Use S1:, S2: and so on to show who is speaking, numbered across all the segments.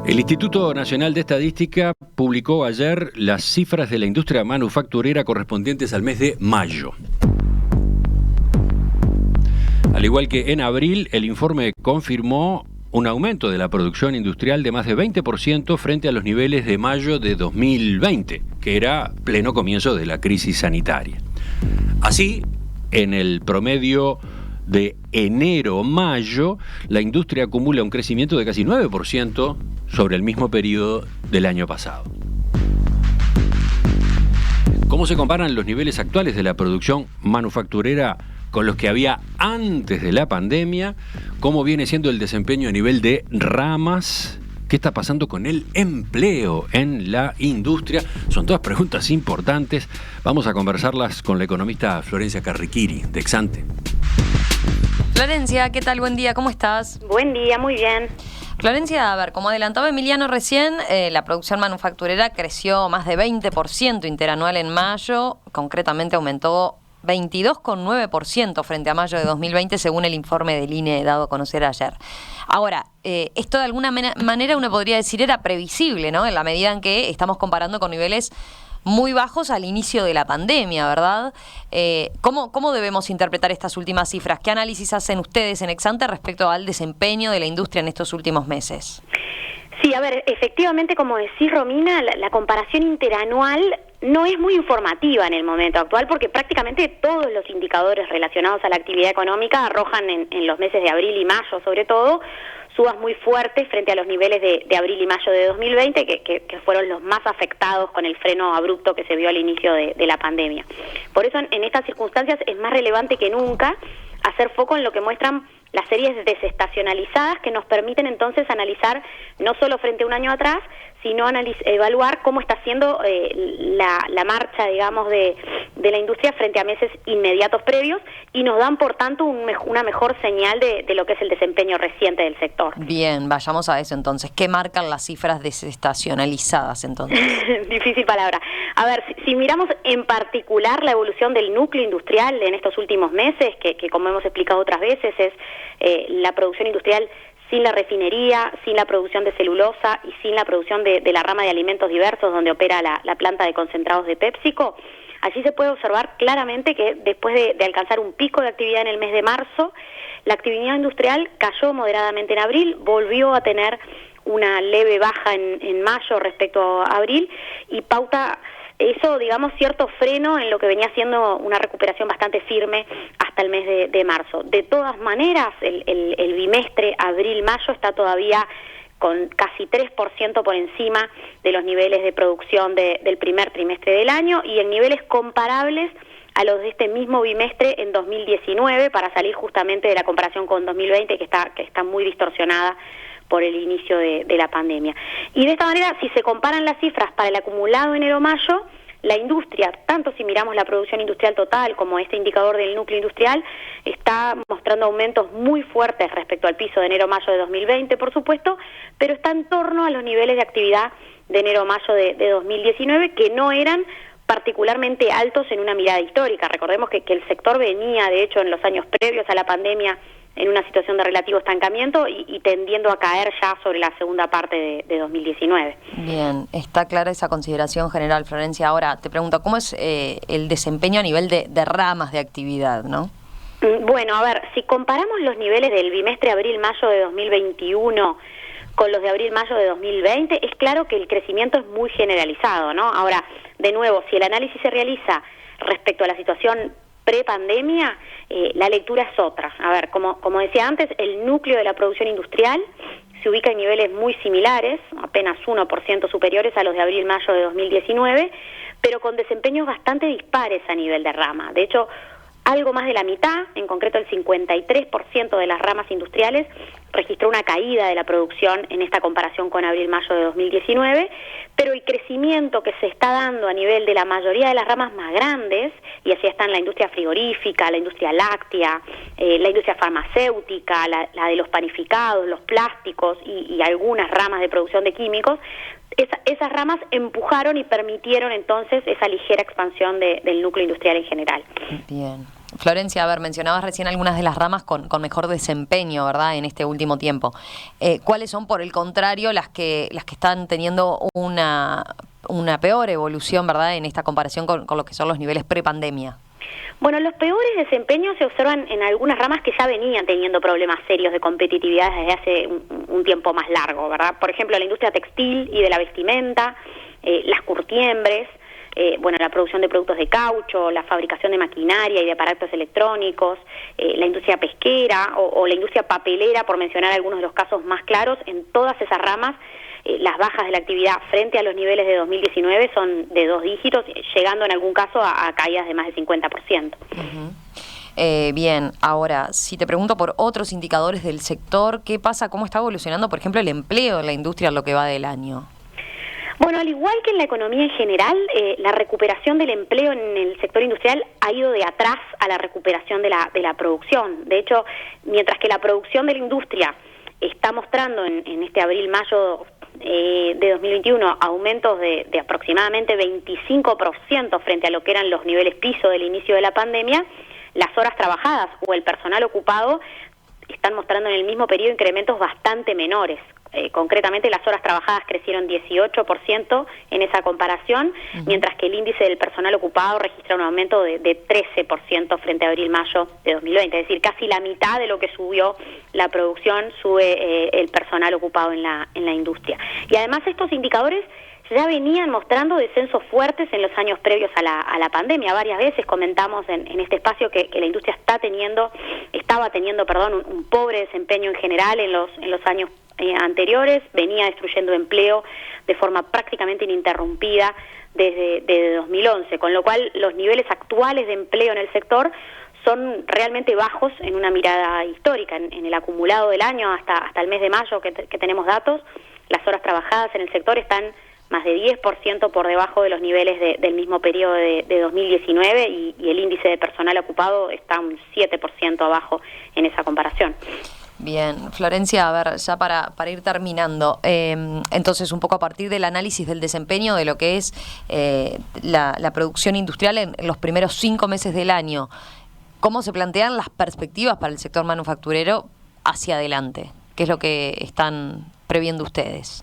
S1: El Instituto Nacional de Estadística publicó ayer las cifras de la industria manufacturera correspondientes al mes de mayo. Al igual que en abril, el informe confirmó un aumento de la producción industrial de más de 20% frente a los niveles de mayo de 2020, que era pleno comienzo de la crisis sanitaria. Así, en el promedio de enero-mayo, la industria acumula un crecimiento de casi 9% sobre el mismo periodo del año pasado. ¿Cómo se comparan los niveles actuales de la producción manufacturera con los que había antes de la pandemia? ¿Cómo viene siendo el desempeño a nivel de ramas? ¿Qué está pasando con el empleo en la industria? Son todas preguntas importantes. Vamos a conversarlas con la economista Florencia Carriquiri, de Exante.
S2: Florencia, ¿qué tal? Buen día, ¿cómo estás?
S3: Buen día, muy bien.
S2: Florencia, a ver, como adelantaba Emiliano recién, la producción manufacturera creció más de 20% interanual en mayo, concretamente aumentó 22,9% frente a mayo de 2020, según el informe del INE dado a conocer ayer. Ahora, esto de alguna manera uno podría decir era previsible, ¿no? En la medida en que estamos comparando con niveles muy bajos al inicio de la pandemia, ¿verdad? ¿Cómo debemos interpretar estas últimas cifras? ¿Qué análisis hacen ustedes en Exante respecto al desempeño de la industria en estos últimos meses?
S3: Sí, a ver, efectivamente, como decís, Romina, la comparación interanual no es muy informativa en el momento actual porque prácticamente todos los indicadores relacionados a la actividad económica arrojan en los meses de abril y mayo, sobre todo, subas muy fuertes frente a los niveles de abril y mayo de 2020, que fueron los más afectados con el freno abrupto que se vio al inicio de la pandemia. Por eso, en estas circunstancias, es más relevante que nunca hacer foco en lo que muestran las series desestacionalizadas que nos permiten entonces analizar no solo frente a un año atrás, sino evaluar cómo está siendo la marcha, digamos, de la industria frente a meses inmediatos previos y nos dan, por tanto, una mejor señal de lo que es el desempeño reciente del sector.
S2: Bien, vayamos a eso entonces. ¿Qué marcan las cifras desestacionalizadas entonces?
S3: Difícil palabra. A ver, si miramos en particular la evolución del núcleo industrial en estos últimos meses, que como hemos explicado otras veces, es la producción industrial sin la refinería, sin la producción de celulosa y sin la producción de la rama de alimentos diversos donde opera la planta de concentrados de PepsiCo, allí se puede observar claramente que después de alcanzar un pico de actividad en el mes de marzo, la actividad industrial cayó moderadamente en abril, volvió a tener una leve baja en mayo respecto a abril y pauta eso, digamos, cierto freno en lo que venía siendo una recuperación bastante firme hasta el mes de marzo. De todas maneras, el bimestre abril-mayo está todavía con casi 3% por encima de los niveles de producción del primer trimestre del año y en niveles comparables a los de este mismo bimestre en 2019, para salir justamente de la comparación con 2020, que está muy distorsionada por el inicio de la pandemia. Y de esta manera, si se comparan las cifras para el acumulado enero-mayo, la industria, tanto si miramos la producción industrial total como este indicador del núcleo industrial, está mostrando aumentos muy fuertes respecto al piso de enero-mayo de 2020, por supuesto, pero está en torno a los niveles de actividad de enero-mayo de 2019, que no eran particularmente altos en una mirada histórica. Recordemos que el sector venía, de hecho, en los años previos a la pandemia, en una situación de relativo estancamiento y tendiendo a caer ya sobre la segunda parte de 2019.
S2: Bien, está clara esa consideración general, Florencia. Ahora, te pregunto, ¿cómo es el desempeño a nivel de ramas de actividad, no?
S3: Bueno, a ver, si comparamos los niveles del bimestre abril-mayo de 2021 con los de abril-mayo de 2020, es claro que el crecimiento es muy generalizado, ¿no? Ahora, de nuevo, si el análisis se realiza respecto a la situación prepandemia, la lectura es otra. A ver, como decía antes, el núcleo de la producción industrial se ubica en niveles muy similares, apenas 1% superiores a los de abril-mayo de 2019, pero con desempeños bastante dispares a nivel de rama. De hecho, algo más de la mitad, en concreto el 53% de las ramas industriales, registró una caída de la producción en esta comparación con abril-mayo de 2019, pero el crecimiento que se está dando a nivel de la mayoría de las ramas más grandes, y así están la industria frigorífica, la industria láctea, la industria farmacéutica, la de los panificados, los plásticos y algunas ramas de producción de químicos, esas ramas empujaron y permitieron entonces esa ligera expansión del núcleo industrial en general.
S2: Bien. Florencia, a ver, mencionabas recién algunas de las ramas con mejor desempeño, ¿verdad?, en este último tiempo. ¿Cuáles son, por el contrario, las que están teniendo una peor evolución, ¿verdad?, en esta comparación con lo que son los niveles prepandemia?
S3: Bueno, los peores desempeños se observan en algunas ramas que ya venían teniendo problemas serios de competitividad desde hace un tiempo más largo, ¿verdad? Por ejemplo, la industria textil y de la vestimenta, las curtiembres, la producción de productos de caucho, la fabricación de maquinaria y de aparatos electrónicos, la industria pesquera o la industria papelera, por mencionar algunos de los casos más claros. En todas esas ramas, las bajas de la actividad frente a los niveles de 2019 son de 2 dígitos, llegando en algún caso a caídas de más del 50%.
S2: Bien, ahora, si te pregunto por otros indicadores del sector, ¿qué pasa? ¿Cómo está evolucionando, por ejemplo, el empleo en la industria en lo que va del año?
S3: Bueno, al igual que en la economía en general, la recuperación del empleo en el sector industrial ha ido de atrás a la recuperación de la producción. De hecho, mientras que la producción de la industria está mostrando en este abril-mayo de 2021 aumentos de aproximadamente 25% frente a lo que eran los niveles piso del inicio de la pandemia, las horas trabajadas o el personal ocupado están mostrando en el mismo periodo incrementos bastante menores. Concretamente, las horas trabajadas crecieron 18% en esa comparación, mientras que el índice del personal ocupado registra un aumento de 13% frente a abril-mayo de 2020. Es decir, casi la mitad de lo que subió la producción sube el personal ocupado en la industria. Y además estos indicadores ya venían mostrando descensos fuertes en los años previos a la pandemia. Varias veces comentamos en este espacio que la industria estaba teniendo un pobre desempeño en general en los años anteriores, venía destruyendo empleo de forma prácticamente ininterrumpida desde 2011, con lo cual los niveles actuales de empleo en el sector son realmente bajos en una mirada histórica. En el acumulado del año hasta el mes de mayo que tenemos datos, las horas trabajadas en el sector están más de 10% por debajo de los niveles del mismo periodo de 2019 y el índice de personal ocupado está un 7% abajo en esa comparación.
S2: Bien, Florencia, a ver, ya para ir terminando, entonces un poco a partir del análisis del desempeño de lo que es la producción industrial en los primeros 5 meses del año, ¿cómo se plantean las perspectivas para el sector manufacturero hacia adelante? ¿Qué es lo que están previendo ustedes?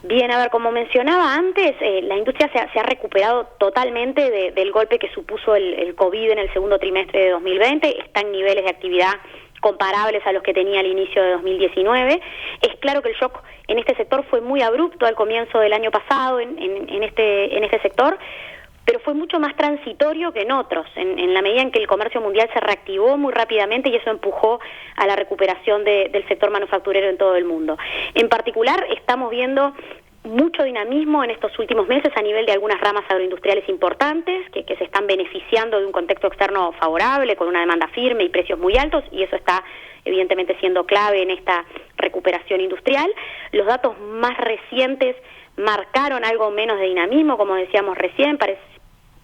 S3: Bien, a ver, como mencionaba antes, la industria se ha recuperado totalmente del golpe que supuso el COVID en el segundo trimestre de 2020, está en niveles de actividad comparables a los que tenía al inicio de 2019. Es claro que el shock en este sector fue muy abrupto al comienzo del año pasado en este sector, pero fue mucho más transitorio que en otros, en la medida en que el comercio mundial se reactivó muy rápidamente y eso empujó a la recuperación del sector manufacturero en todo el mundo. En particular, estamos viendo mucho dinamismo en estos últimos meses a nivel de algunas ramas agroindustriales importantes que se están beneficiando de un contexto externo favorable, con una demanda firme y precios muy altos, y eso está evidentemente siendo clave en esta recuperación industrial. Los datos más recientes marcaron algo menos de dinamismo, como decíamos recién,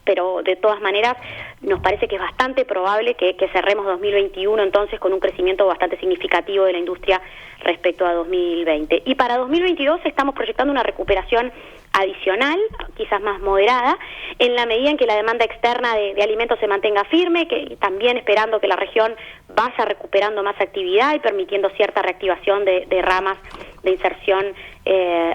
S3: pero de todas maneras nos parece que es bastante probable que cerremos 2021 entonces con un crecimiento bastante significativo de la industria respecto a 2020. Y para 2022 estamos proyectando una recuperación adicional, quizás más moderada, en la medida en que la demanda externa de alimentos se mantenga firme, que también esperando que la región vaya recuperando más actividad y permitiendo cierta reactivación de ramas de inserción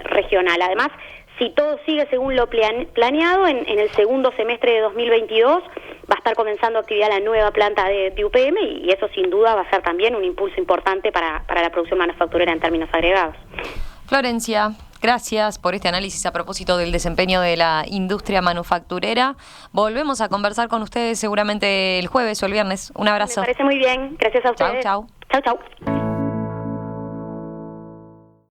S3: regional. Además, si todo sigue según lo planeado, en el segundo semestre de 2022 va a estar comenzando actividad la nueva planta de UPM y eso sin duda va a ser también un impulso importante para la producción manufacturera en términos agregados.
S2: Florencia, gracias por este análisis a propósito del desempeño de la industria manufacturera. Volvemos a conversar con ustedes seguramente el jueves o el viernes. Un abrazo.
S3: Me parece muy bien. Gracias a ustedes.
S2: Chau, chau.
S3: Chau, chau.